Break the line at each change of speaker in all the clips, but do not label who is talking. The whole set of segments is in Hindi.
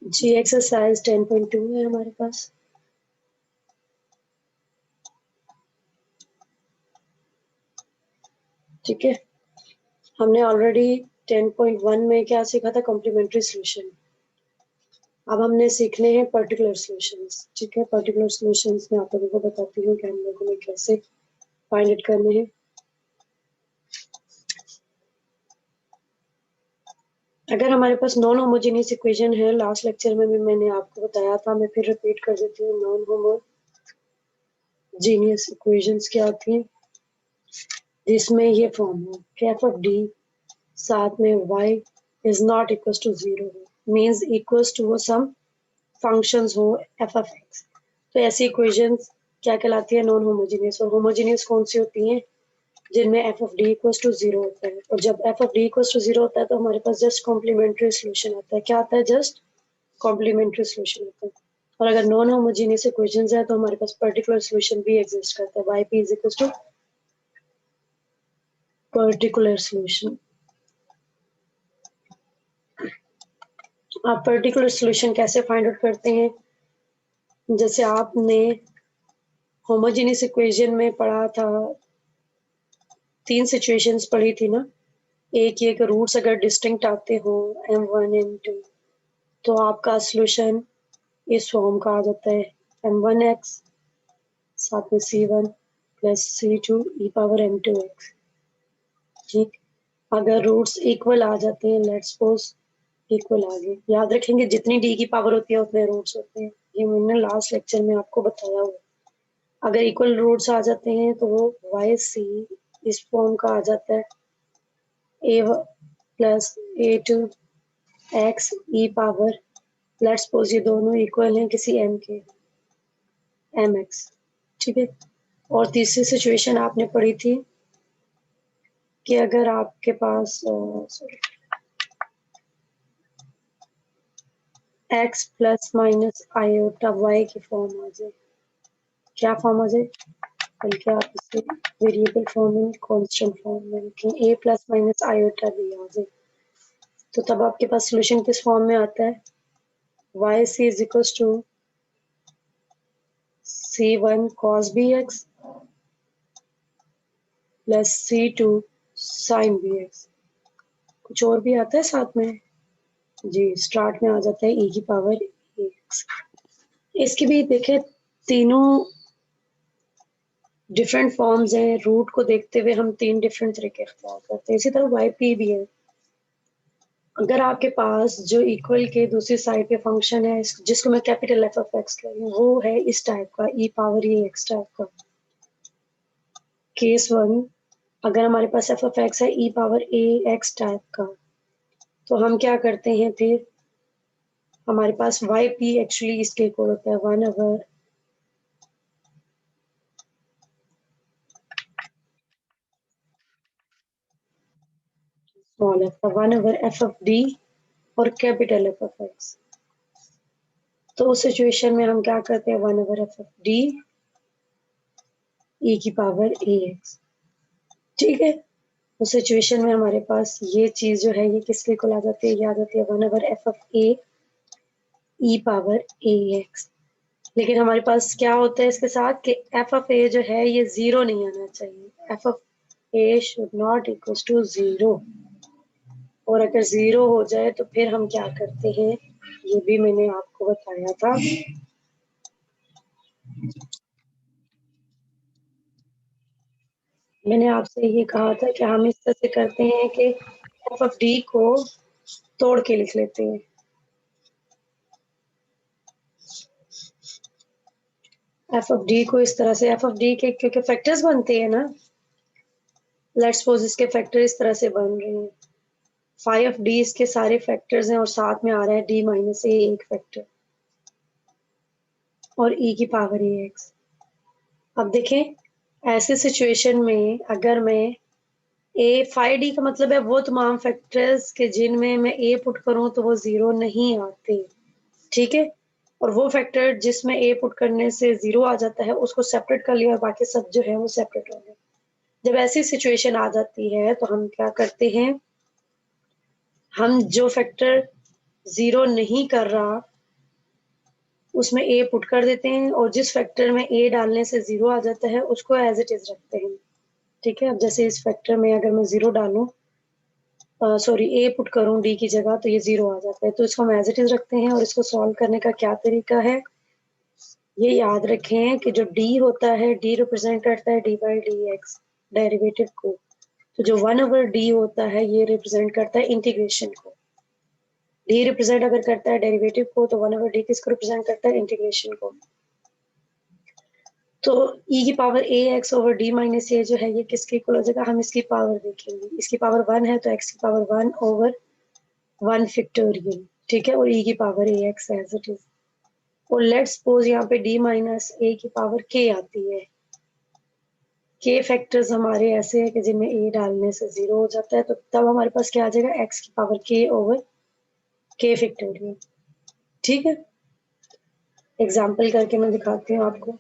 जी एक्सरसाइज 10.2 है हमारे पास। ठीक है, हमने ऑलरेडी 10.1 में क्या सीखा था, कॉम्प्लीमेंट्री सॉल्यूशन। अब हमने सीखने हैं पर्टिकुलर सॉल्यूशंस। ठीक है, पर्टिकुलर सॉल्यूशंस में आप लोगों को बताती हूँ कि हम लोगों ने कैसे फाइंड इट करने हैं। अगर हमारे पास नॉन होमोजेनियस इक्वेशन है, लास्ट लेक्चर में भी मैंने आपको बताया था, मैं फिर रिपीट कर देती हूँ। नॉन होमोजेनियस इक्वेशंस क्या होती हैं, जिसमें ये फॉर्म हो कि एफ ऑफ डी साथ में y is not equal to 0 means equal to some functions हो एफ ऑफ एक्स। तो ऐसी इक्वेशंस क्या कहलाती है, नॉन होमोजेनियस। और होमोजेनियस कौन सी होती हैं, जिनमें F of D equal to 0 होता है। और जब F of D equal to 0 होता है तो हमारे पास जस्ट कॉम्प्लीमेंट्री सोल्यूशन आता है। क्या आता है, जस्ट कॉम्प्लीमेंट्री सोल्यूशन होता है। और अगर नॉन होमोजेनियस इक्वेशंस है तो हमारे पास पर्टिकुलर सोल्यूशन भी एग्जिस्ट करता है, Y P is equal to particular solution. आप पर्टिकुलर सोल्यूशन कैसे फाइंड आउट करते हैं, जैसे आपने होमोजेनियस इक्वेशन में पढ़ा था, 3 सिचुएशंस पढ़ी थी ना। एक ये कि रूट्स अगर डिस्टिंक्ट आते हो m1 m2 तो आपका सोल्यूशन इस फॉर्म का आ जाता है, m1x साथ में c1 plus c2 e power m2x। ठीक, अगर रूट्स इक्वल आ जाते हैं, लेट्स सपोज इक्वल आ गए, याद रखेंगे जितनी d की पावर होती है उतने रूट्स होते हैं, ये मैंने लास्ट लेक्चर में आपको बताया हुआ। अगर इक्वल रूट्स आ जाते हैं तो वो वाई सी इस फॉर्म का आ जाता है, a plus a2 x e power, let's suppose ये दोनों इक्वल हैं किसी m के, mx। ठीक है, और तीसरी सिचुएशन आपने पढ़ी थी कि अगर आपके पास x plus minus iota y की फॉर्म आ जाए, क्या फॉर्म आ जाए, बल्कि आप इसे वेरिएबल फॉर्म में, कांस्टेंट फॉर्म में लिखें, a plus minus iota b आ जाए, तो तब आपके पास सॉल्यूशन किस फॉर्म में आता है, y c is equal to c1 cos bx plus c2 sin bx। कुछ और भी आता है साथ में, जी स्टार्ट में आ जाता है e की पावर x। इसकी भी देखें, तीनों डिफरेंट फॉर्म्स हैं, रूट को देखते हुए हम 3 डिफरेंट तरीके इख्तियार करते हैं। इसी तरह वाई पी भी है, अगर आपके पास जो इक्वल के दूसरी साइड पे फंक्शन है, जिसको मैं कैपिटल एफ ऑफ एक्स कह रही हूँ, वो है इस टाइप का, ई पावर ए एक्स टाइप का। केस 1, अगर हमारे पास एफ ऑफ एक्स है ई पावर ए एक्स टाइप का, तो हम क्या करते हैं, फिर हमारे पास वाई पी एक्चुअली इसके इक्वल होता है 1 ओवर स्मॉल एफ का 1 ओवर एफ ऑफ डी और कैपिटल एफ ऑफ एक्स। तो उस सिचुएशन में हम क्या करते हैं, 1 over F of D E की पावर ए एक्स। ठीक है, उस सिचुएशन में हमारे पास ये चीज जो है ये किसके इक्वल आ जाती है, ये आ जाती है 1 over F of A E power A x. लेकिन हमारे पास क्या होता है इसके साथ कि एफ ऑफ ए जो है ये 0 नहीं आना चाहिए, F of A should not equal to 0। और अगर 0 हो जाए तो फिर हम क्या करते हैं, ये भी मैंने आपको बताया था। मैंने आपसे ये कहा था कि हम इस तरह से करते हैं कि एफ ऑफ डी को तोड़ के लिख लेते हैं। एफ ऑफ डी को इस तरह से, एफ ऑफ डी के क्योंकि फैक्टर्स बनते हैं ना, लेट्स सपोज इसके फैक्टर इस तरह से बन रहे हैं, फाइव ऑफ डी इसके सारे फैक्टर्स हैं और साथ में आ रहा है डी माइनस ए एक फैक्टर और ई की पावर ए एक्स। अब देखें ऐसे सिचुएशन में अगर मैं ए फाइव डी का मतलब है वो तमाम फैक्टर्स के जिनमें मैं ए पुट करूं तो वो 0 नहीं आते। ठीक है, और वो फैक्टर जिसमें ए पुट करने से 0 आ जाता है उसको सेपरेट कर लिया और बाकी सब जो है वो सेपरेट हो गए। जब ऐसी सिचुएशन आ जाती है तो हम क्या करते हैं, हम जो फैक्टर 0 नहीं कर रहा उसमें a पुट कर देते हैं और जिस फैक्टर में a डालने से 0 आ जाता है उसको एज इट इज रखते हैं। ठीक है, अब जैसे इस फैक्टर में अगर मैं 0 डालूं, सॉरी a पुट करूं d की जगह, तो ये 0 आ जाता है। तो इसको हम एज इट इज रखते हैं। और इसको सॉल्व करने का क्या तरीका है, ये याद रखें कि जो d होता है, d रिप्रेजेंट करता है d by D x, derivative को। तो जो 1/d होता है ये रिप्रेजेंट करता है इंटीग्रेशन को। d रिप्रेजेंट अगर करता है डेरिवेटिव को, तो 1/d किसको रिप्रेजेंट करता है, इंटीग्रेशन को। तो e की power ax over d minus a जो है ये किसके इक्वल हो जाएगा, हम इसकी पावर देखेंगे। इसकी पावर 1 है तो x की पावर 1 ओवर 1 फैक्टोरियल। ठीक है, और e की power ax as it is. और लेट्स सपोज यहाँ पे d माइनस a की पावर k आती है। k फैक्टर्स हमारे ऐसे हैं कि जिनमें a डालने से 0 हो जाता है, तो तब हमारे पास क्या आ जाएगा, x की power k over k factorial. ठीक है, एग्जाम्पल करके मैं दिखाती हूँ आपको।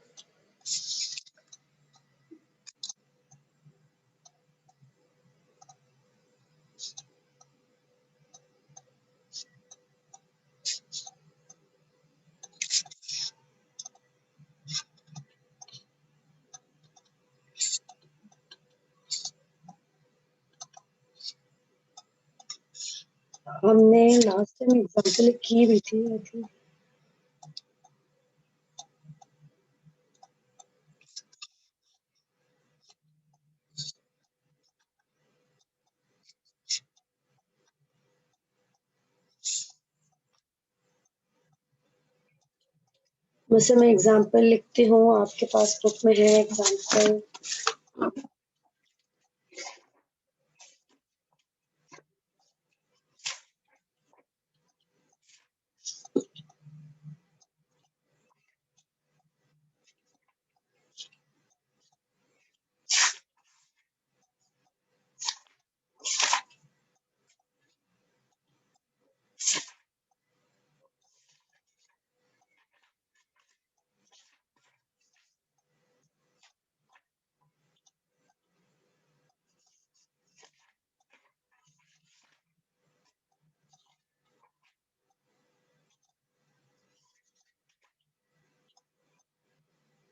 हमने लास्ट टाइम एग्जाम्पल की भी थी आई थिंक। वैसे मैं एग्जाम्पल लिखती हूँ, आपके पास बुक में है एग्जाम्पल।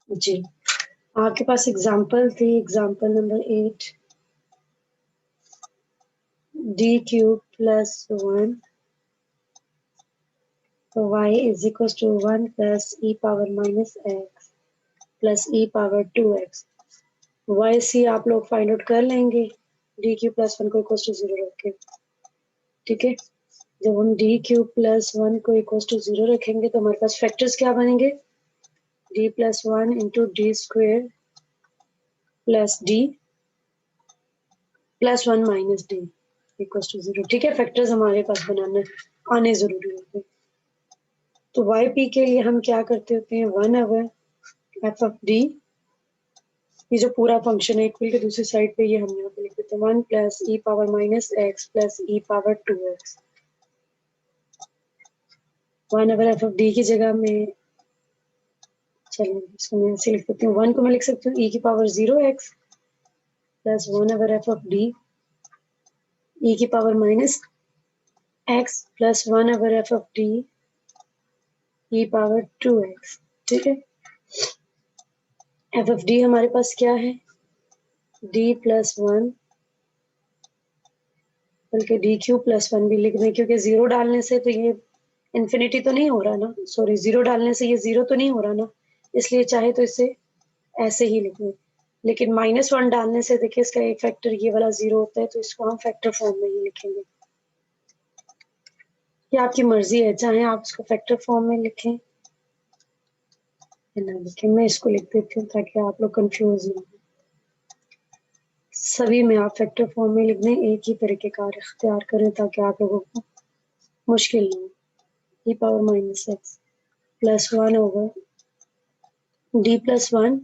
जी, आपके पास एग्जाम्पल थी, example number 8, d cube plus 1 y is equal to 1 plus e power minus x plus e power 2x। y c आप लोग फाइंड आउट कर लेंगे d क्यूब प्लस 1 को इक्वल टू 0 रख के। ठीक है, जब हम d क्यूब प्लस 1 को इक्वल टू 0 रखेंगे तो हमारे पास फैक्टर्स क्या बनेंगे, d plus 1 into D square plus d plus 1 minus d equal to 0। ठीक है, फैक्टर्स हमारे पास बनाने आने जरूरी होते हैं। तो वाई पी के लिए हम क्या करते होते हैं, 1/f ऑफ d, ये जो पूरा फंक्शन है इक्वल के दूसरी साइड पे, ये हम यहाँ पे लिख देते हैं 1 plus e power minus x plus e power 2x। 1/f of d की जगह में, चलिए इसको मैं ऐसे लिख देती हूँ, 1 को मैं लिख सकती हूँ e की power 0x plus 1/f of d e की power minus x plus 1/f of d e power 2x। ठीक है, एफ ऑफ डी हमारे पास क्या है, d प्लस 1, बल्कि डी क्यू प्लस 1 भी लिख दें, क्योंकि 0 डालने से तो ये इन्फिनिटी तो नहीं हो रहा ना, सॉरी 0 डालने से ये 0 तो नहीं हो रहा ना, इसलिए चाहे तो इसे ऐसे ही लिख दें। लेकिन -1 डालने से देखिए इसका एक फैक्टर ये वाला 0 होता है, तो इसको हम फैक्टर फॉर्म में ही लिखेंगे। ये आपकी मर्जी है, चाहे आप इसको फैक्टर फॉर्म में लिखें या ना लिखें। मैं इसको लिख देती हूँ ताकि आप लोग कंफ्यूज ना हो। सभी में आप फैक्टर फॉर्म में लिख दें, एक ही तरीके का इख्तियार करें ताकि आप लोगों को मुश्किल ना हो। e power minus x plus 1 over d plus 1,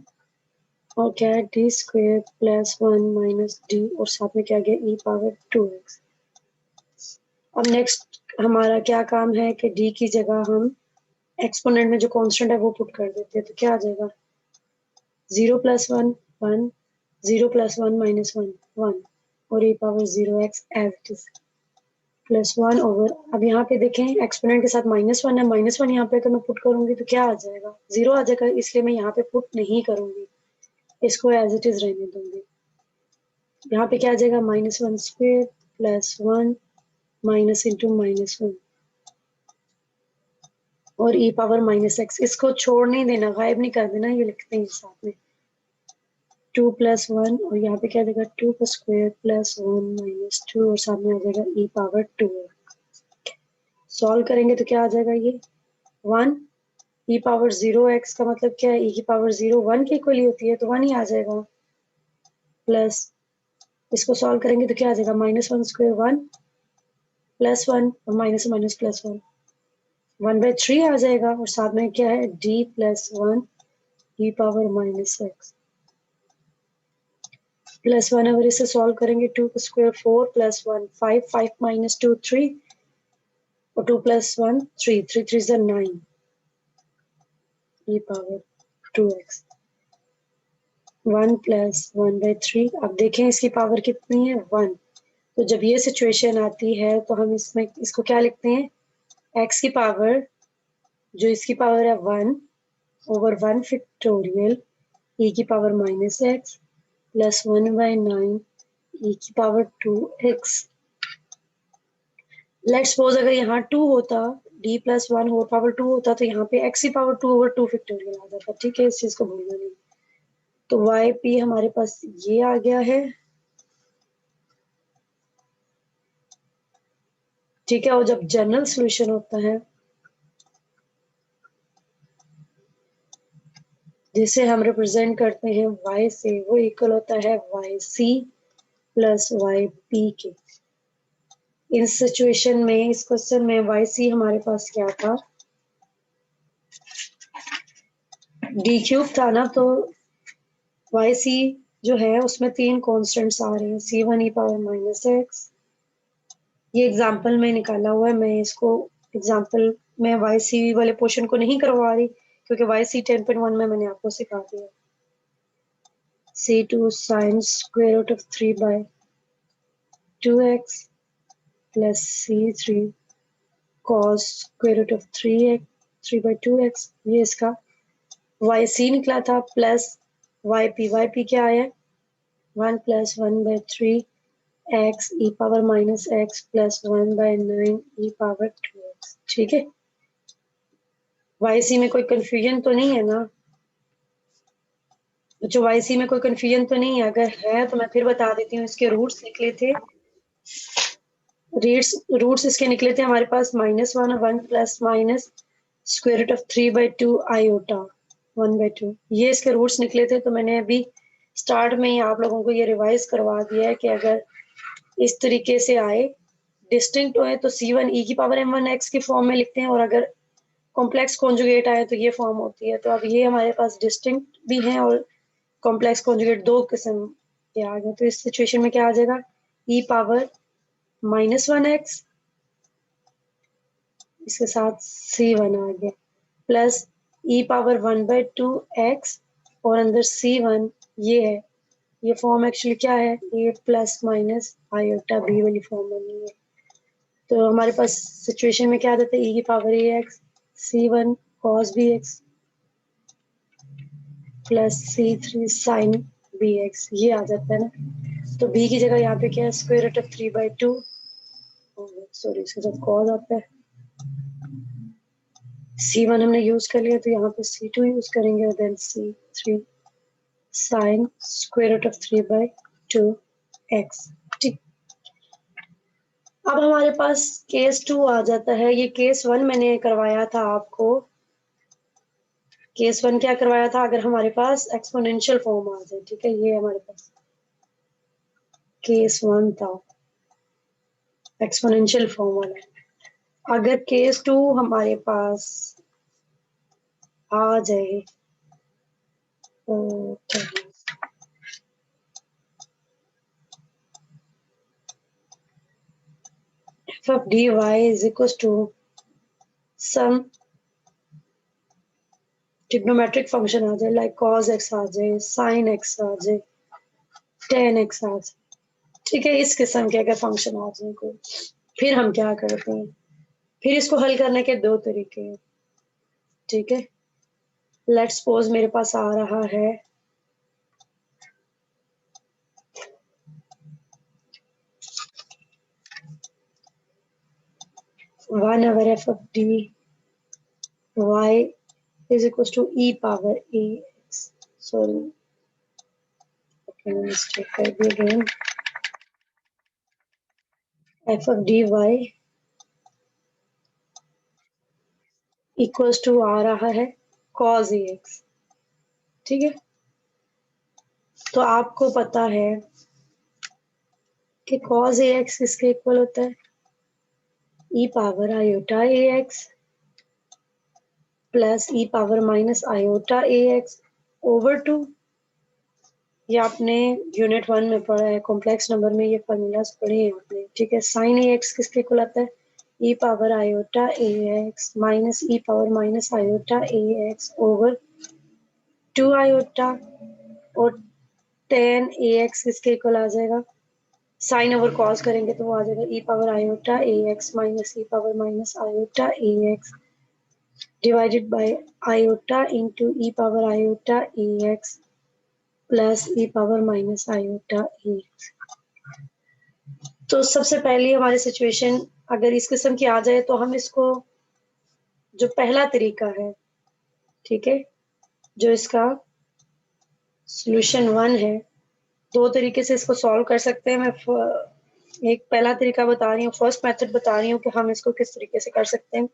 और क्या है D square plus 1 minus D, और साथ में क्या गया e पावर 2x। अब नेक्स्ट हमारा क्या काम है कि d की जगह हम एक्सपोनेंट में जो कांस्टेंट है वो पुट कर देते हैं, तो क्या आ जाएगा 0 प्लस 1 1, 0 प्लस 1 माइनस 1 1, और e power 0x as it is. Plus 1 over, अब यहाँ पे देखें एक्सपोनेंट के साथ -1 है, -1 यहाँ पे अगर मैं पुट करूंगी तो क्या आ जाएगा, 0 आ जाएगा, इसलिए मैं यहाँ पे पुट नहीं करूंगी, इसको एज इट इज रहने दूंगी। यहाँ पे क्या आ जाएगा, -1 स्क्वायर प्लस 1 माइनस इंटू -1 और e पावर -x, इसको छोड़ नहीं देना, गायब नहीं कर देना, ये लिखते हैं साथ में 2 प्लस 1 और यहाँ पे क्या देगा 2 का स्क्वायर प्लस 1 माइनस 2 और सामने आ जाएगा e पावर 2। सॉल्व करेंगे तो क्या आ जाएगा, ये 1 e पावर 0x का मतलब क्या है, e की पावर 0 1 के इक्वली होती है तो 1 ही आ जाएगा, प्लस इसको सॉल्व करेंगे तो क्या आ जाएगा, -1 स्क्वायर 1 प्लस 1 और माइनस माइनस प्लस 1/3 आ जाएगा और साथ में क्या है d plus 1 e power -x plus 1, अगर इसे सॉल्व करेंगे 2 का स्क्वायर 4 प्लस 1 5 5 माइनस 2 3 और 2 plus 1 3 3 3 is 9 e power 2x 1 plus 1/3। अब देखें इसकी पावर कितनी है 1, तो जब ये सिचुएशन आती है तो हम इसमें इसको क्या लिखते हैं, x की पावर जो इसकी पावर है 1 ओवर 1 फैक्टोरियल e की पावर -x प्लस 1/9 e की पावर 2x। लेट्स सपोज अगर यहाँ 2 होता, d प्लस 1 होल पावर 2 होता तो यहाँ पे x की पावर 2 ओवर 2 फैक्टोरियल आ जाता, ठीक है, इस चीज को भूलना नहीं। तो yp हमारे पास ये आ गया है, ठीक है, और जब जनरल सॉल्यूशन होता है जिसे हम रिप्रेजेंट करते हैं y से, वो इक्वल होता है yc प्लस yp के। इस सिचुएशन में, इस क्वेश्चन में yc हमारे पास क्या था, d क्यूब था ना, तो yc जो है उसमें 3 कॉन्स्टेंट्स आ रहे हैं, c1 e पावर -x, ये एग्जाम्पल में निकाला हुआ है, मैं इसको एग्जाम्पल में yc वाले पोर्शन को नहीं करवा रही क्योंकि yc 10.1 में मैंने आपको सिखा दिया। c2 sin square root of 3 by 2x plus c3 cos square root of 3x 3 by 2x, ये इसका yc निकला था, प्लस yp क्या आया 1 plus 1/3 x e power -x plus 1/9 e power 2x, ठीक है। yc में कोई कंफ्यूजन तो नहीं है ना बच्चों, yc में कोई कंफ्यूजन तो नहीं है, अगर है तो मैं फिर बता देती हूँ, इसके रूट्स निकले थे, रूट्स इसके निकले थे हमारे पास -1 और 1 plus minus square root of 3/2 iota 1/2, ये इसके रूट्स निकले थे। तो मैंने अभी स्टार्ट में ही आप लोगों को ये रिवाइज करवा दिया है कि अगर इस तरीके से आए डिस्टिंक्ट हुए तो c1 e की पावर m1x की फॉर्म में लिखते हैं, और अगर कॉम्प्लेक्स कॉन्जुगेट आए तो ये फॉर्म होती है। तो अब ये हमारे पास डिस्टिंक्ट भी हैं और कॉम्प्लेक्स कॉन्जुगेट दो किस्म के आ गए, तो इस सिचुएशन में क्या आ जाएगा, e पावर -1x इसके साथ c1 आ गया प्लस e पावर 1/2x और अंदर c1 ये है, ये फॉर्म एक्चुअली क्या है, ये प्लस माइनस आयोटा b वाली फॉर्म बनी है। तो हमारे पास सिचुएशन में क्या आ जाता है, e की power ax c1 cos bx plus c3 sin bx, ये आ जाता है ना। तो b की जगह यहाँ पे क्या है, स्क्वायर रूट ऑफ 3/2, सॉरी इसके साथ cos आता है, c1 हमने यूज कर लिया तो यहाँ पे c2 यूज करेंगे और then c3 sin square root of 3/2x, ठीक। अब हमारे पास केस 2 आ जाता है, ये केस 1 मैंने करवाया था आपको, केस 1 क्या करवाया था, अगर हमारे पास एक्सपोनेंशियल फॉर्म आ जाए, ठीक है, ये हमारे पास केस 1 था एक्सपोनेंशियल फॉर्म वाला। अगर केस 2 हमारे पास आ जाए तो f of dy is equals to some trigonometric function आ जाए, लाइक cos x आ जाए, sin x आ जाए, tan x आ जाए, ठीक है, इस किस्म के अगर फंक्शन आ जाए कोई, फिर हम क्या करते हैं, फिर इसको हल करने के दो तरीके हैं, ठीक है। लेट्स सपोज मेरे पास आ रहा है 1 over f of d y is equals to e power ax. Sorry, okay, mistake कर दी again. f of dy equals to आ रहा है cos ax, ठीक है। तो आपको पता है कि cos ax किसके इक्वल होता है, e power iota ax plus e power minus iota ax over 2। ये आपने यूनिट 1 में पढ़ा है, कॉम्प्लेक्स नंबर में ये फॉर्मूलाज पढ़े हैं आपने, ठीक है। साइन ए एक्स किसके इक्वल आता है, e power iota a x minus e power minus iota a x over 2 iota, और टेन ए एक्स किसके इक्वल आ जाएगा, साइन ओवर कॉस करेंगे तो वो आ जाएगा e power iota a x minus e power minus iota a x divided by iota into e power iota a x plus e power minus iota a. तो सबसे पहली हमारी सिचुएशन अगर इस किस्म की आ जाए तो हम इसको, जो पहला तरीका है, ठीक है, जो इसका सॉल्यूशन 1 है, दो तरीके से इसको सॉल्व कर सकते हैं। मैं एक पहला तरीका बता रही हूँ, फर्स्ट मेथड बता रही हूँ कि हम इसको किस तरीके से कर सकते हैं,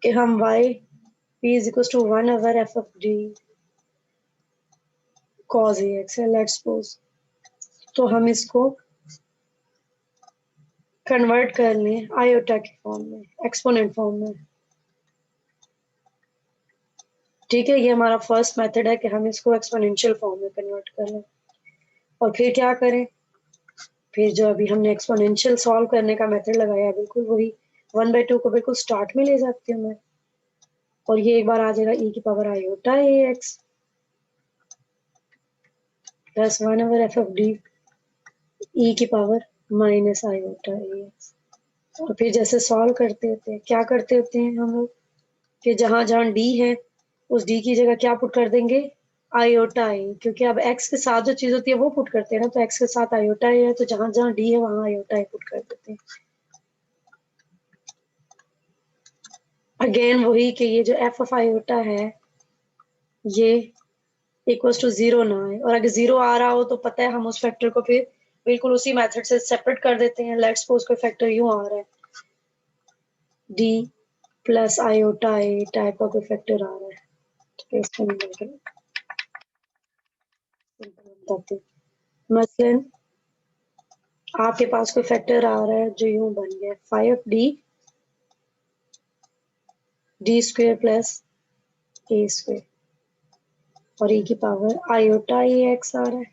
कि हम y p is equals to 1 over f of d cos ax है, लेट्स सपोज। तो हम इसको कन्वर्ट कर लें आयोटा के फॉर्म में, एक्सपोनेंट फॉर्म में, ठीक है। ये हमारा फर्स्ट मेथड है कि हम इसको एक्सपोनेंशियल फॉर्म में कन्वर्ट कर लें। और फिर क्या करें, फिर जो अभी हमने एक्सपोनेंशियल सॉल्व करने का मेथड लगाया, बिल्कुल वही 1/2 को बिल्कुल स्टार्ट में ले जाती हूँ मैं, और ये एक बार आ जाएगा e की power iota a x plus 1 over F of D e की power minus iota a x. और फिर जैसे सॉल्व करते होते हैं, क्या करते होते हैं हम लोग, कि जहां जहां डी है उस डी की जगह क्या पुट कर देंगे, आयोटा ए, क्योंकि अब एक्स के साथ जो चीज होती है वो पुट करते हैं ना, तो एक्स के साथ आयोटा ए है, तो जहां जहां डी है वहां आयोटा ए पुट कर देते हैं। अगेन वही कि ये जो एफ ऑफ आयोटा है ये इक्वल्स टू 0 ना आए, और अगर 0 आ रहा हो तो पता है हम उस फैक्टर को फिर बिल्कुल उसी मेथड से सेपरेट कर देते हैं। लेट्स सपोज कोई फैक्टर यूं आ रहा है डी प्लस आयोटा ए टाइप का कोई फैक्टर आ रहा है, ठीक है। इसको नहीं लेके बताते हैं। मसलन आपके पास कोई फैक्टर आ रहा है जो यूं बन गया 5d स्क्वेयर प्लस ए स्क्वेयर, और e की पावर आयोटा ए एक्स आ रहा है,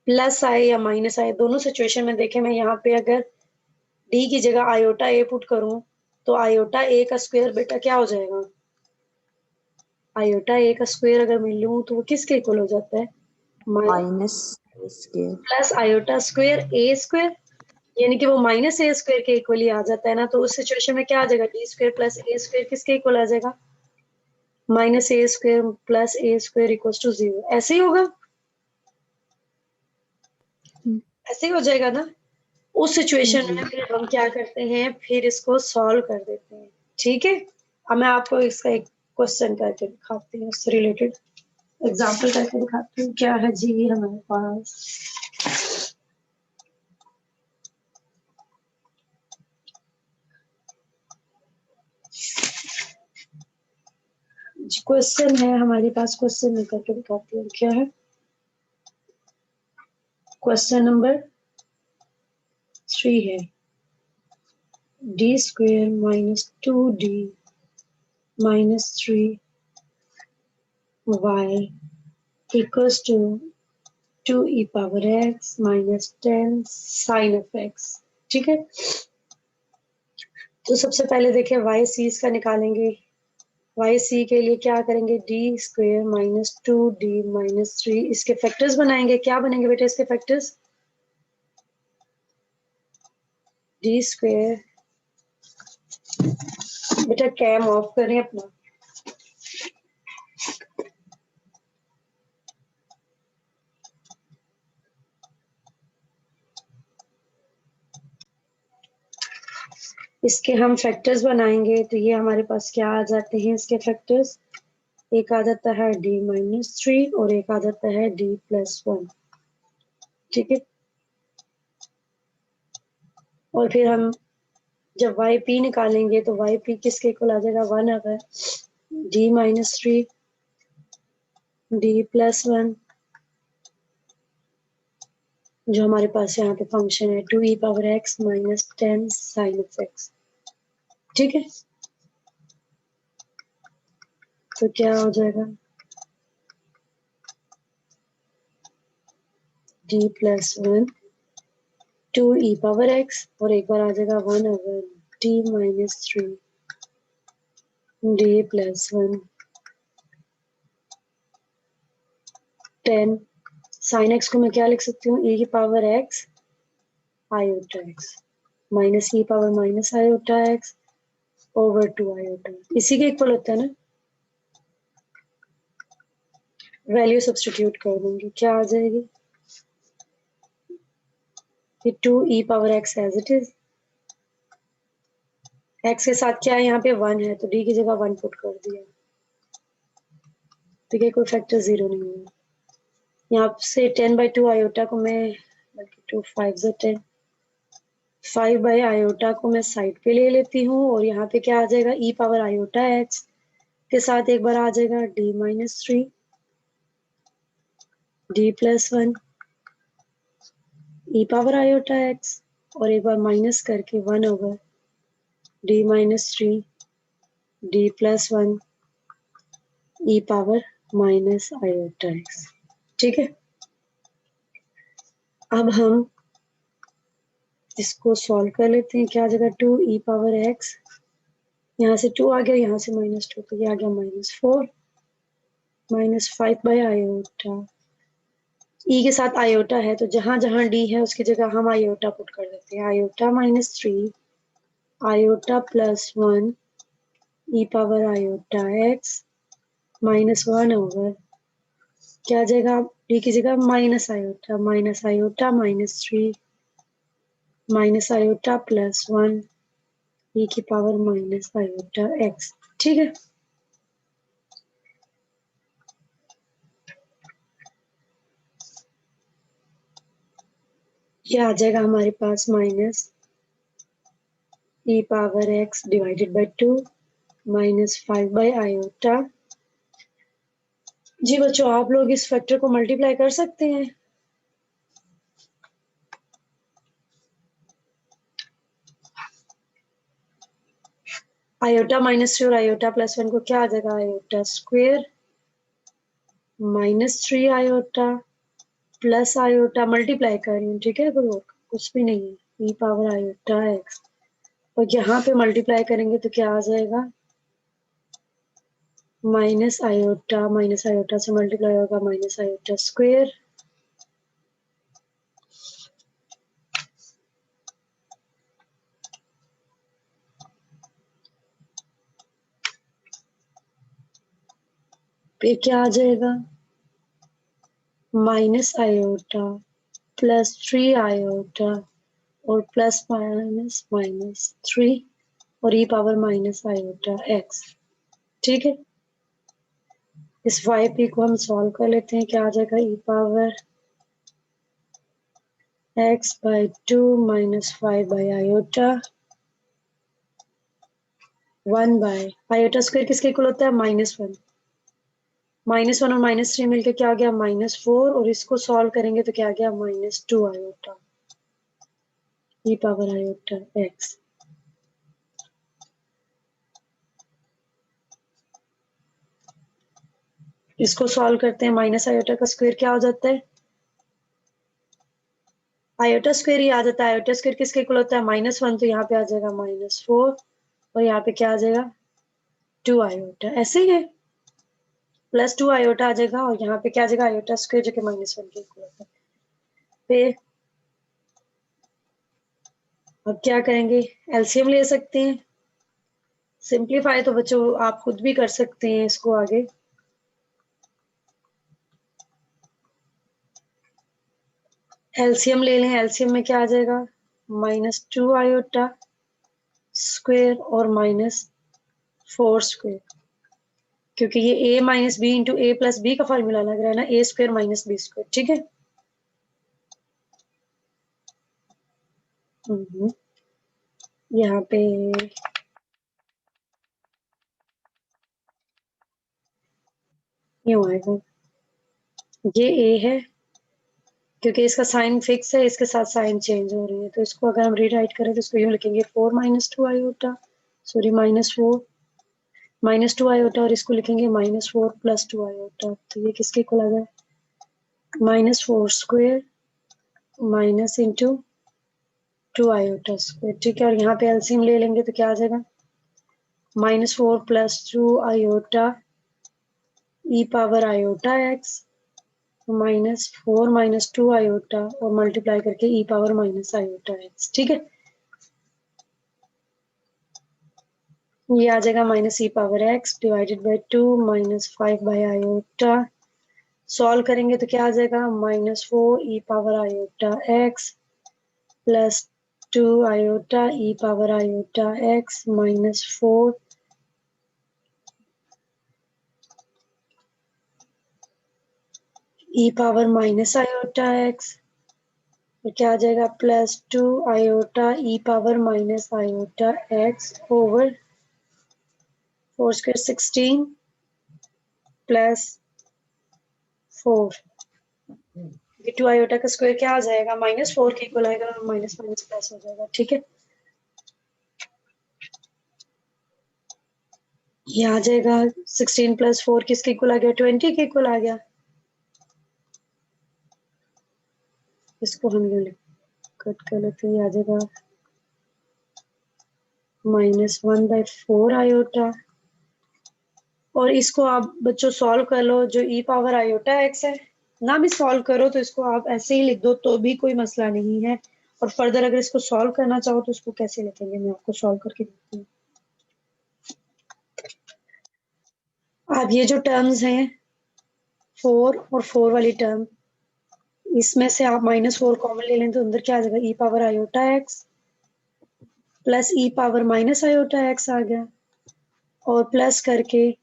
प्लस आए या माइनस आए दोनों सिचुएशन में देखें। मैं यहाँ पे अगर डी की जगह आयोटा ए पुट करूं तो आयोटा ए का स्क्वायर बेटा क्या हो जाएगा, आयोटा ए का स्क्वायर अगर मैं लूं तो वो किसके इक्वल हो जाता है,
minus square
plus iota square a square, यानी कि वो माइनस ए स्क्वायर के इक्वल ही आ जाता है ना। तो उस सिचुएशन में क्या आ जाएगा, D square plus A square किसके इक्वल आ जाएगा, minus A square plus A square equals to 0। ऐसे ही होगा, ऐसे ही हो जाएगा ना। उस सिचुएशन में फिर हम क्या करते हैं, फिर इसको सॉल्व कर देते हैं, ठीक है। अब मैं आपको इसका एक क्वेश्चन करके दिखाती हूँ, उससे रिलेटेड एग्जाम्पल करके दिखाती हूँ। क्या है जी हमारे पास, क्वेश्चन है हमारे पास, क्वेश्चन में करके दिखाती हूँ क्या है। क्वेश्चन नंबर 3 है D square minus 2d minus 3y equals to 2e power x minus 10 sine of x, ठीक है। तो सबसे पहले देखें वाई सी इसका निकालेंगे। वाई सी के लिए क्या करेंगे, D square minus 2d minus 3, इसके फैक्टर्स बनाएंगे। क्या बनेंगे बेटा इसके फैक्टर्स, डी स्क्वायर, बेटा कैम ऑफ करें अपना। इसके हम फैक्टर्स बनाएंगे तो ये हमारे पास क्या आ जाते हैं इसके फैक्टर्स, एक आ जाता है d-3 और एक आ जाता है d+1, ठीक है। और फिर हम जब yp निकालेंगे तो yp किसके इक्वल आ जाएगा, 1 अगर d-3 d+1 जो हमारे पास यहाँ पे फंक्शन है 2e⁻x - 10 sin of x, ठीक है। तो क्या हो जाएगा d+1 2e⁻x और एक बार आ जाएगा 1 अगर d-3 d+1 10 sin x को मैं क्या लिख सकती हूँ, e⁻x iota x minus e⁻- iota x over 2 iota, इसी के इक्वल होता है ना। वैल्यू सब्स्टिट्यूट कर दूंगी, क्या आ जाएगी, 2e⁻x as it is, x के साथ क्या है यहाँ पे 1 है तो d की जगह 1 पुट कर दिया, ठीक है, कोई फैक्टर 0 नहीं हुआ। यहाँ से 10/2 आयोटा को मैं, बल्कि 2 5 10, 5/i को मैं साइड पे ले लेती हूँ और यहाँ पे क्या आ जाएगा e⁻i⁻x के साथ एक बार आ जाएगा d-3 d+1 e⁻i⁻x और एक बार माइनस करके 1 ओवर d-3 d+1 e⁻-i⁻x, ठीक है। अब हम इसको सॉल्व कर लेते हैं, क्या आ जाएगा 2e⁻x, यहाँ से 2 आ गया, यहाँ से -2 तो ये आ गया -4 -5/i, ई के साथ आयोटा है तो जहां जहां डी है उसकी जगह हम आयोटा पुट कर देते हैं, आयोटा -3 आयोटा +1 e⁻i⁻x -1 ओवर क्या आ जाएगा डी की जगह -i -3 -i +1 e⁻-i⁻x, ठीक है। ये आ जाएगा हमारे पास -e⁻x डिवाइडेड बाय 2 -5/i। जी बच्चों, आप लोग इस फैक्टर को मल्टीप्लाई कर सकते हैं। आयोटा -3 और आयोटा +1 को क्या आ जाएगा, iota square -3 iota plus iota, multiply कर रही हूँ, ठीक है, कुछ भी नहीं है, e⁻i⁻x और यहाँ पे मल्टीप्लाई करेंगे तो क्या आ जाएगा -i से मल्टीप्लाई होगा -i स्क्वायर पे क्या आ जाएगा -i +3 आयोटा और +-3 और e⁻-i⁻x, ठीक है। इस yp को हम सॉल्व कर लेते हैं, क्या आ जाएगा e⁻x/2 -5/i 1/i स्क्वायर किसके इक्वल होता है, -1 -1 और -3 मिलके क्या आ गया -4 और इसको सॉल्व करेंगे तो क्या आ गया -2 आयोटा e⁻i⁻x। इसको सॉल्व करते हैं, -i का स्क्वायर क्या हो जाता है, आयोटा स्क्वायर ही आ जाता है, आयोटा स्क्वायर किसके इक्वल होता है -1 तो यहाँ पे आ जाएगा -4 और यहाँ पे क्या आ जाएगा 2 आयोटा, ऐसे ही है +2 आयोटा आ जाएगा और यहाँ पे क्या आ जाएगा आयोटा स्क्वायर जो कि -1 के इक्वल होता है। फिर अब क्या करेंगे, एलसीएम ले सकते हैं। सिंप्लीफाई तो बच्चों आप खुद भी कर सकते हैं इसको आगे। एलसीएम ले लें, एलसीएम में क्या आ जाएगा, -2 आयोटा स्क्वायर और -4 स्क्वायर, क्योंकि ये a minus B into A plus B का फॉर्मूला लग रहा है ना, a square minus B square. ठीक है, यहाँ पे यूं आएगा, ये a है क्योंकि इसका साइन फिक्स है, इसके साथ साइन चेंज हो रही है, तो इसको अगर हम रीराइट करें तो इसको यूं लिखेंगे 4 माइनस 2 आयोटा, सॉरी -2 आयोटा, और इसको लिखेंगे -4 प्लस 2 आयोटा। तो ये किसके इक्वल आ जाए, -4 square minus into 2 iota square. ठीक है, और यहाँ पे एलसीएम ले लेंगे तो क्या आ जाएगा, -4 plus 2 iota e power iota x, -4 minus 2 iota और मल्टीप्लाई करके e power minus iota x. ठीक है, ये आ जाएगा minus e power x divided by 2 -5 by iota. Solve करेंगे तो क्या आ जाएगा, -4 e power iota x plus 2 iota e power iota x -4 e power minus iota x, तो क्या आ जाएगा, +2 iota e power minus iota x over 4 square 16 plus 4। ये 2 आयोटा का स्क्वायर क्या आ जाएगा, -4 के इक्वल आएगा, और माइनस माइनस प्लस हो जाएगा। ठीक है, ये आ जाएगा 16 प्लस 4 किसके इक्वल आ गया, 20 के इक्वल आ गया। इसको हम यूं कट कर लेते हैं, ये आ जाएगा -1/4 आयोटा, और इसको आप बच्चों सॉल्व कर लो, जो ई पावर आयोटा एक्स है ना भी सॉल्व करो तो इसको आप ऐसे ही लिख दो तो भी कोई मसला नहीं है, और फर्दर अगर इसको सॉल्व करना चाहो तो इसको कैसे लिखेंगे मैं आपको सॉल्व करके देती हूँ। अब ये जो टर्म्स हैं 4 और 4 वाली टर्म, इसमें से आप -4 कॉमन ले लें तो अंदर क्या आ जाएगा, e power iota x plus e power minus iota x आ गया, और प्लस करके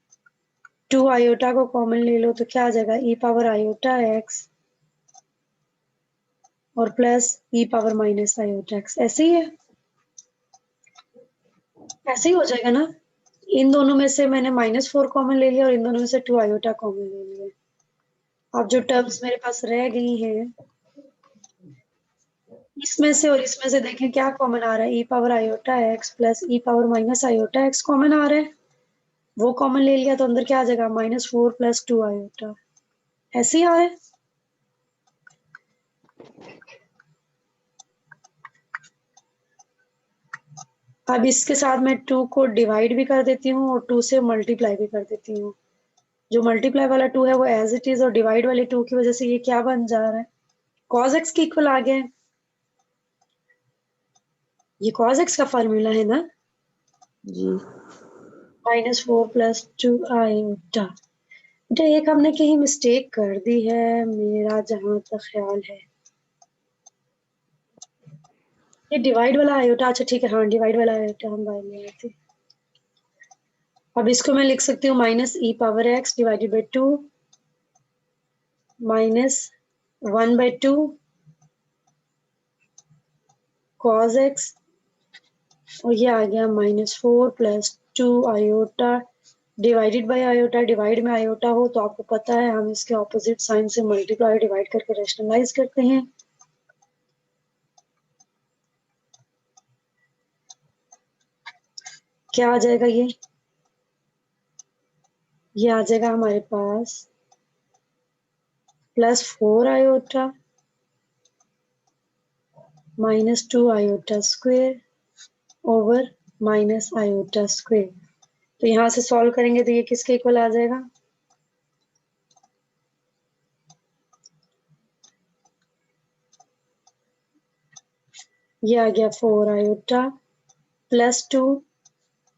2 आयोटा को कॉमन ले लो तो क्या आ जाएगा, ई पावर आयोटा एक्स और plus e power minus iota x. ऐसे ही है, ऐसे ही हो जाएगा ना। इन दोनों में से मैंने -4 कॉमन ले लिया और इन दोनों में से 2 आयोटा कॉमन ले लिया। अब जो टर्म्स मेरे पास रह गई हैं, इसमें से और इसमें से देखें क्या कॉमन आ रहा है, e power iota x plus e power minus iota x common आ रहा है, वो कॉमन ले लिया तो अंदर क्या आ जाएगा, -4 प्लस 2 आयोटा। ऐसे ही आ रहा है। अब इसके साथ मैं 2 को डिवाइड भी कर देती हूँ और 2 से मल्टीप्लाई भी कर देती हूँ। जो मल्टीप्लाई वाला 2 है वो एज इट इज, और डिवाइड वाले 2 की वजह से ये क्या बन जा रहा है, cos x के इक्वल आ गया है। ये cos x का फॉर्मूला है ना,
जी।
-4 प्लस 2 आयोटा। बेटा एक हमने कहीं मिस्टेक कर दी है मेरा जहां तक ख्याल है, ये डिवाइड वाला आयोटा, अच्छा ठीक है, हाँ डिवाइड वाला आयोटा हम बाहर ले आए थे। अब इसको मैं लिख सकती हूँ -e power x divided by 2 -1/2 cos x, और ये आ गया -4 plus 2 iota divided by iota. Divide में आयोटा हो तो आपको पता है हम इसके ऑपोजिट साइन से मल्टीप्लाई डिवाइड करके रैशनलाइज करते हैं। क्या आ जाएगा, ये आ जाएगा हमारे पास +4 iota -2 iota square over minus iota square. तो यहाँ से सॉल्व करेंगे तो ये किसके इक्वल आ जाएगा, ये आ गया 4 आयोटा प्लस 2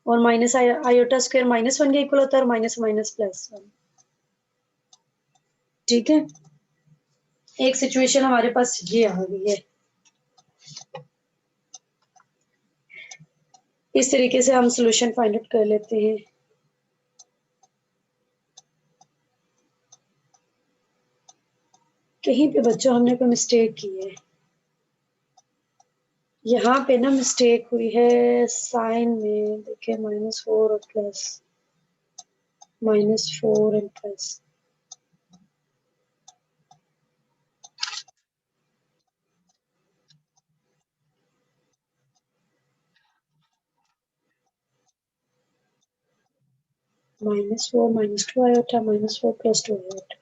और माइनस आयोटा स्क्वायर -1 के इक्वल होता है और माइनस माइनस +1। ठीक है, एक सिचुएशन हमारे पास ये आ गई है। इस तरीके से हम सॉल्यूशन फाइंड आउट कर लेते हैं। कहीं पे बच्चों हमने कोई मिस्टेक की है, यहाँ पे ना मिस्टेक हुई है साइन में। देखिए -4 और plus -4 and plus. -4 -2 iota -4 + 2 iota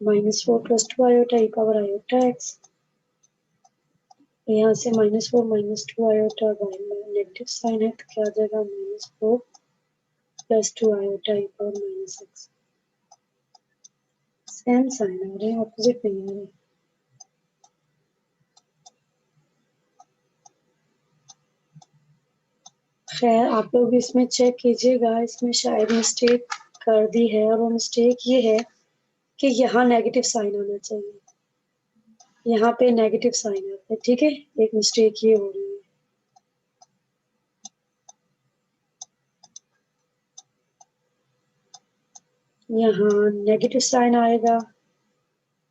-4 + 2 iota e power iota x। यहाँ से -4 -2 आयोटा नेगेटिव साइन है तो क्या आ जाएगा -4 + 2 iota e power -x। Same sign आ रहे हैं, ऑपोजिट नहीं आ रहे। खैर आप लोग इसमें चेक कीजिएगा, इसमें शायद मिस्टेक कर दी है और वो मिस्टेक ये है कि यहाँ नेगेटिव साइन आना चाहिए, यहाँ पे नेगेटिव साइन आता है। ठीक है, एक मिस्टेक ये हो रही है। यहाँ नेगेटिव साइन आएगा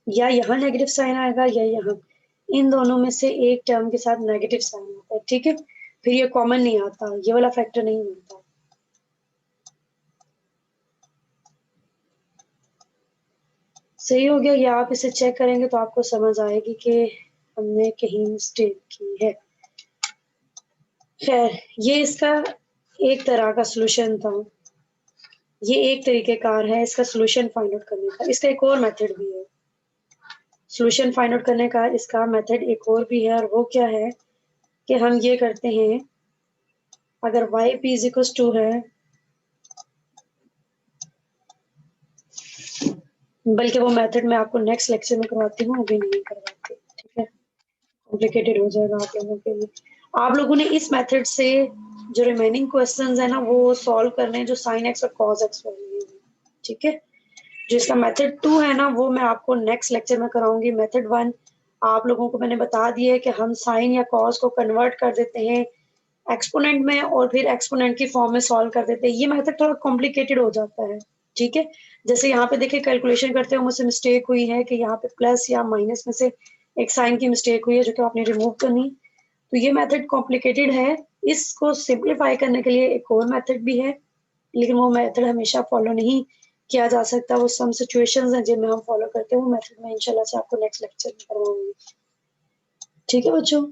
या यहाँ नेगेटिव साइन आएगा या यहाँ, इन दोनों में से एक टर्म के साथ नेगेटिव साइन आता है। ठीक है, फिर ये कॉमन नहीं आता, ये वाला फैक्टर नहीं मिलता। सही हो गया, या आप इसे चेक करेंगे तो आपको समझ आएगी कि हमने कहीं मिस्टेक की है। खैर, ये इसका एक तरह का सॉल्यूशन था, ये एक तरीकेकार है इसका सॉल्यूशन फाइंड आउट करने का। इसका एक और मेथड भी है सॉल्यूशन फाइंड आउट करने का, इसका मेथड एक और भी है, और वो क्या है कि हम ये करते हैं, अगर yp = 2 है, बल्कि वो मेथड मैं आपको नेक्स्ट लेक्चर में करवाती हूँ, अभी नहीं करवाती। ठीक है, कॉम्प्लिकेटेड हो जाएगा आप लोगों के लिए। आप लोगों ने इस मेथड से जो रिमेनिंग क्वेश्चंस है ना वो सॉल्व करने हैं, जो sin x और cos x वाली है। ठीक है, जिसका मेथड 2 है ना वो मैं आपको नेक्स्ट लेक्चर में कराऊंगी। मेथड 1 आप लोगों को मैंने बता दिया है कि हम साइन या कॉस को कन्वर्ट कर देते हैं एक्सपोनेंट में और फिर एक्सपोनेंट की फॉर्म में सॉल्व कर देते हैं। ये मेथड थोड़ा कॉम्प्लिकेटेड हो जाता है। ठीक है, जैसे यहाँ पे देखिए कैलकुलेशन करते हुए मुझसे मिस्टेक हुई है कि यहाँ पे प्लस या माइनस में से एक साइन की मिस्टेक हुई है जो कि आपने रिमूव करनी। तो ये मेथड कॉम्प्लिकेटेड है, इसको सिंप्लीफाई करने के लिए एक और मेथड भी है, लेकिन वो मेथड हमेशा फॉलो नहीं किया जा सकता। वो सम सिचुएशंस हैं जिनमें हम फॉलो करते हैं, वो मेथड मैं इंशाल्लाह से आपको नेक्स्ट लेक्चर में करवाऊंगी। ठीक है बच्चों।